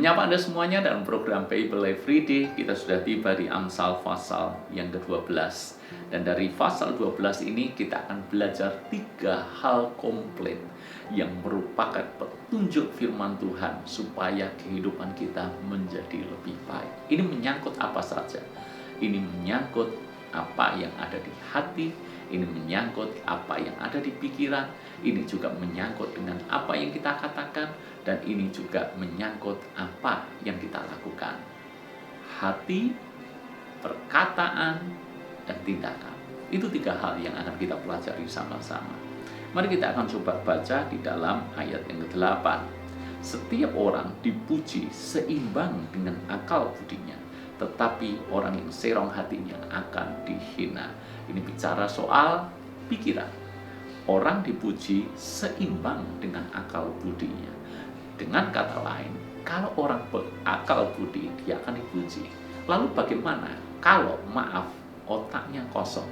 Menyapa Anda semuanya dalam program Bible Everyday. Kita sudah tiba di Amsal pasal yang ke-12. Dan dari pasal 12 ini kita akan belajar 3 hal komplit yang merupakan petunjuk firman Tuhan supaya kehidupan kita menjadi lebih baik. Ini menyangkut apa saja? Ini menyangkut apa yang ada di hati, ini menyangkut apa yang ada di pikiran, ini juga menyangkut dengan apa yang kita katakan, dan ini juga menyangkut apa yang kita lakukan. Hati, perkataan, dan tindakan. Itu 3 hal yang akan kita pelajari sama-sama. Mari kita akan coba baca di dalam ayat yang ke-8. Setiap orang dipuji seimbang dengan akal budinya, tetapi orang yang serong hatinya akan dihina. Ini bicara soal pikiran. Orang dipuji seimbang dengan akal budinya. Dengan kata lain, kalau orang berakal budi, dia akan dipuji. Lalu bagaimana kalau otaknya kosong?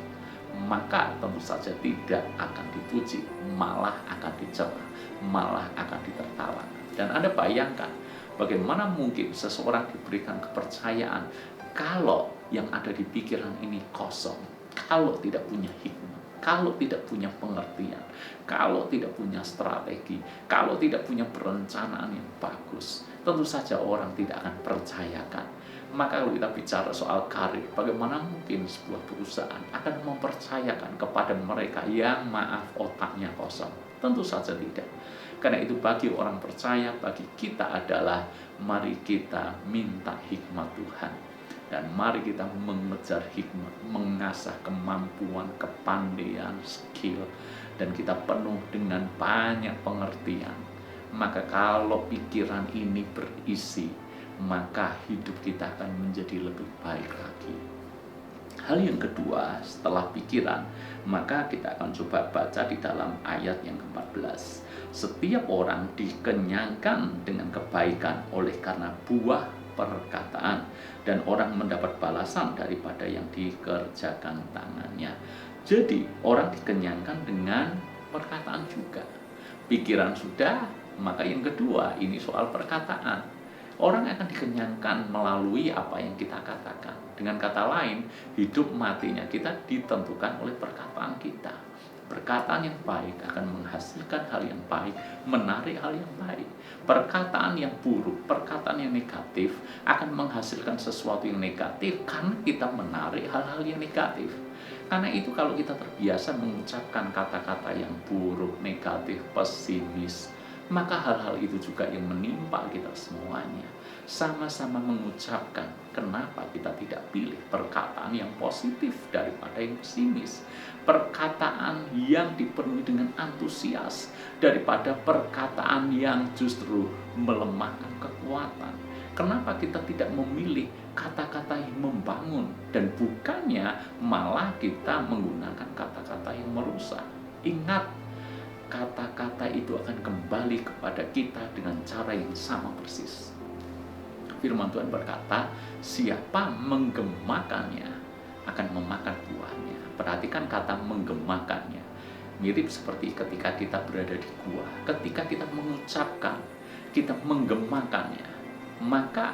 Maka tentu saja tidak akan dipuji, malah akan dicela, malah akan ditertawakan. Dan Anda bayangkan, bagaimana mungkin seseorang diberikan kepercayaan kalau yang ada di pikiran ini kosong, kalau tidak punya hikmat, kalau tidak punya pengertian, kalau tidak punya strategi, kalau tidak punya perencanaan yang bagus, tentu saja orang tidak akan percayakan. Maka kalau kita bicara soal karir, bagaimana mungkin sebuah perusahaan akan mempercayakan kepada mereka yang otaknya kosong? Tentu saja tidak. Karena itu bagi orang percaya, bagi kita adalah mari kita minta hikmat Tuhan. Dan mari kita mengejar hikmat, mengasah kemampuan, kepandaian, skill. Dan kita penuh dengan banyak pengertian. Maka kalau pikiran ini berisi, maka hidup kita akan menjadi lebih baik lagi. Hal yang kedua, setelah pikiran, maka kita akan coba baca di dalam ayat yang ke-14. Setiap orang dikenyangkan dengan kebaikan oleh karena buah perkataan, dan orang mendapat balasan daripada yang dikerjakan tangannya. Jadi, orang dikenyangkan dengan perkataan juga. Pikiran sudah, maka yang kedua, ini soal perkataan. Orang akan dikenyangkan melalui apa yang kita katakan. Dengan kata lain, hidup matinya kita ditentukan oleh perkataan kita. Perkataan yang baik akan menghasilkan hal yang baik, menarik hal yang baik. Perkataan yang buruk, perkataan yang negatif akan menghasilkan sesuatu yang negatif karena kita menarik hal-hal yang negatif. Karena itu kalau kita terbiasa mengucapkan kata-kata yang buruk, negatif, pesimis, maka hal-hal itu juga yang menimpa kita semuanya. Sama-sama mengucapkan, kenapa kita tidak pilih perkataan yang positif daripada yang pesimis, perkataan yang dipenuhi dengan antusias daripada perkataan yang justru melemahkan kekuatan. Kenapa kita tidak memilih kata-kata yang membangun, dan bukannya malah kita menggunakan kata-kata yang merusak? Ingat, kata-kata itu akan kembali kepada kita dengan cara yang sama persis. Firman Tuhan berkata, siapa menggemakannya akan memakan buahnya. Perhatikan kata menggemakannya. Mirip seperti ketika kita berada di gua. Ketika kita mengucapkan, kita menggemakannya, maka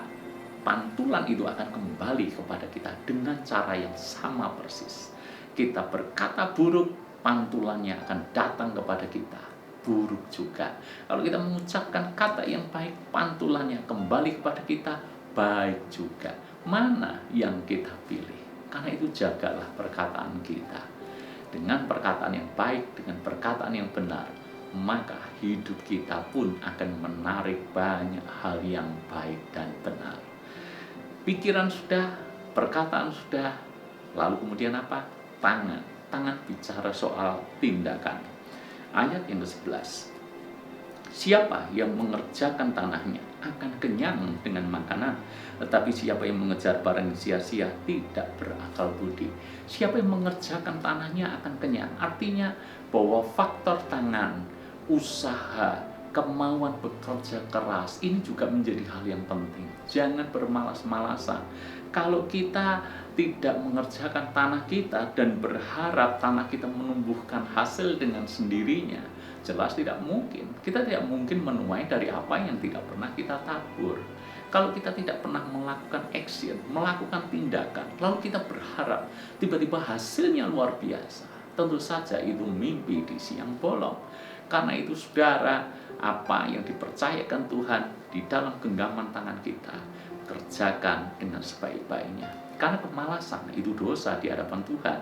pantulan itu akan kembali kepada kita dengan cara yang sama persis. Kita berkata buruk, pantulannya akan datang kepada kita buruk juga. Kalau kita mengucapkan kata yang baik, pantulannya kembali kepada kita baik juga. Mana yang kita pilih? Karena itu jagalah perkataan kita. Dengan perkataan yang baik, dengan perkataan yang benar, maka hidup kita pun akan menarik banyak hal yang baik dan benar. Pikiran sudah, perkataan sudah, lalu kemudian apa? Tangan. Tangan bicara soal tindakan. Ayat yang ke-11. Siapa yang mengerjakan tanahnya akan kenyang dengan makanan, tetapi siapa yang mengejar barang sia-sia tidak berakal budi. Siapa yang mengerjakan tanahnya akan kenyang. Artinya bahwa faktor tangan, usaha, kemauan bekerja keras ini juga menjadi hal yang penting. Jangan bermalas-malasan. Kalau kita tidak mengerjakan tanah kita dan berharap tanah kita menumbuhkan hasil dengan sendirinya, jelas tidak mungkin. Kita tidak mungkin menuai dari apa yang tidak pernah kita tabur. Kalau kita tidak pernah melakukan action, melakukan tindakan, lalu kita berharap tiba-tiba hasilnya luar biasa, tentu saja itu mimpi di siang bolong. Karena itu saudara, apa yang dipercayakan Tuhan di dalam genggaman tangan kita, kerjakan dengan sebaik-baiknya. Karena kemalasan itu dosa di hadapan Tuhan.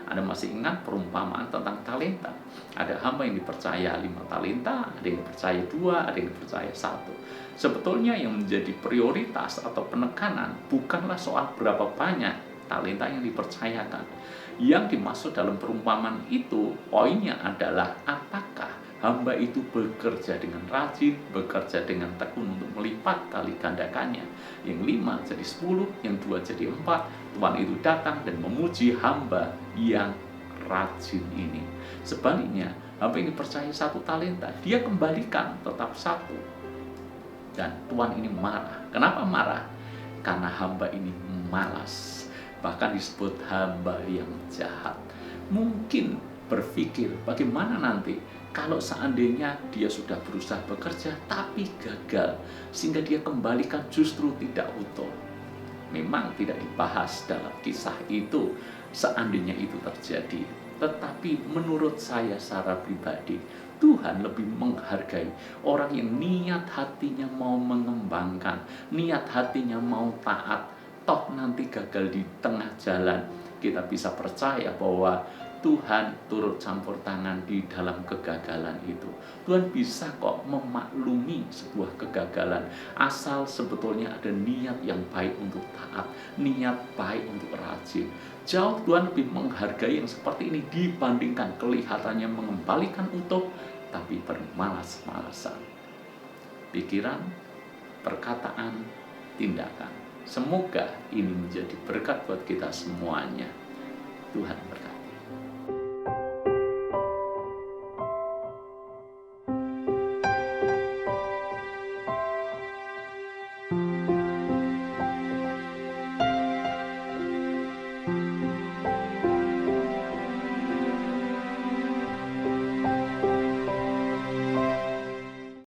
Anda masih ingat perumpamaan tentang talenta? Ada hamba yang dipercaya 5 talenta, ada yang dipercaya 2, ada yang dipercaya 1. Sebetulnya yang menjadi prioritas atau penekanan bukanlah soal berapa banyak talenta yang dipercayakan. Yang dimaksud dalam perumpamaan itu, poinnya adalah apakah hamba itu bekerja dengan rajin, bekerja dengan tekun untuk melipat kali gandakannya. Yang 5 jadi 10, yang 2 jadi 4. Tuhan itu datang dan memuji hamba yang rajin ini. Sebaliknya, hamba ini percaya 1 talenta, dia kembalikan tetap 1. Dan Tuhan ini marah. Kenapa marah? Karena hamba ini malas. Bahkan disebut hamba yang jahat. Mungkin berpikir bagaimana nanti kalau seandainya dia sudah berusaha bekerja tapi gagal, sehingga dia kembalikan justru tidak utuh. Memang tidak dibahas dalam kisah itu seandainya itu terjadi. Tetapi menurut saya secara pribadi, Tuhan lebih menghargai orang yang niat hatinya mau mengembangkan, niat hatinya mau taat. Toh nanti gagal di tengah jalan, kita bisa percaya bahwa Tuhan turut campur tangan di dalam kegagalan itu. Tuhan bisa kok memaklumi sebuah kegagalan, asal sebetulnya ada niat yang baik untuk taat, niat baik untuk rajin. Jauh Tuhan lebih menghargai yang seperti ini dibandingkan kelihatannya mengembalikan utuh, tapi bermalas-malasan. Pikiran, perkataan, tindakan. Semoga ini menjadi berkat buat kita semuanya. Tuhan berkati.